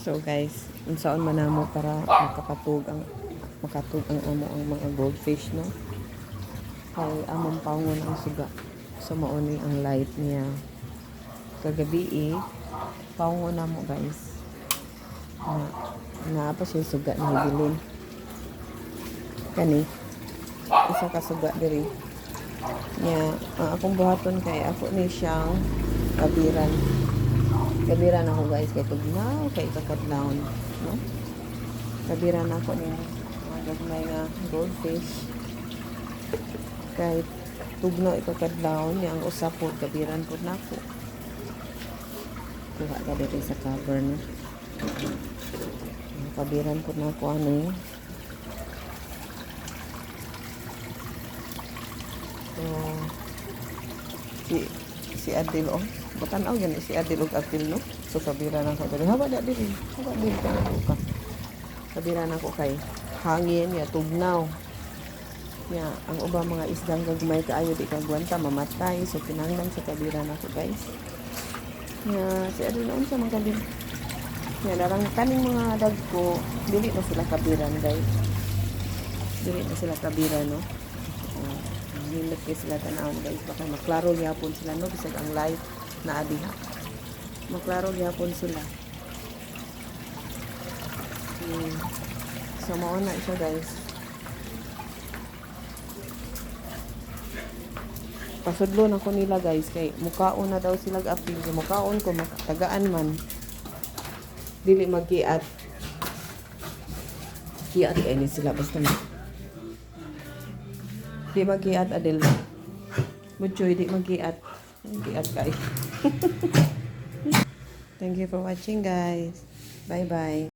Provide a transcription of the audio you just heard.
So guys, unsaon man namo para makatug ang amo ang mga goldfish, no? Kay among pangon ang suga. So mauni ang light niya. Kagabi pangon namo guys. Na pa siya suga na hibilin. Kani isa ka suga diri. Nya ang akong buhaton kay ako ni siyang kabiran ako guys kay tugnaw kay kakadlawon, no? Kabiran ako ni mga gagmay nga goldfish kay tugnaw ikakadlawon niya ang usa po kabiran po nako. Kuha ka dito sa cover, no? Kabiran po nako ano. So si Adil butanaw gani si Adil og Adil, no? So kabira na ko diri haba diri ka ka kabira na ko kay hangin ya tugnaw ya ang ubang mga isdang gagmay kaayo di kagwanta mamatay, so pinanglan sa kabira na ko guys ya si Adil na unsa man kabir ya darang kaning mga dagko dili na sila kabiran guys, dili na sila kabira, no? Nilip kayo sila tanawon guys, baka maklaro gyapon sila, no? Bisag ang light na adiha maklaro gyapon sila. So mao na siya guys, pasudlo na ko nila guys kay mukaon na daw sila apil, mukaon ko tagaan man dili magkiat kiat kay ni sila basta di mag-iat Adel. Muchoy di mag-iat. Mag-iat guys. Thank you for watching guys. Bye bye.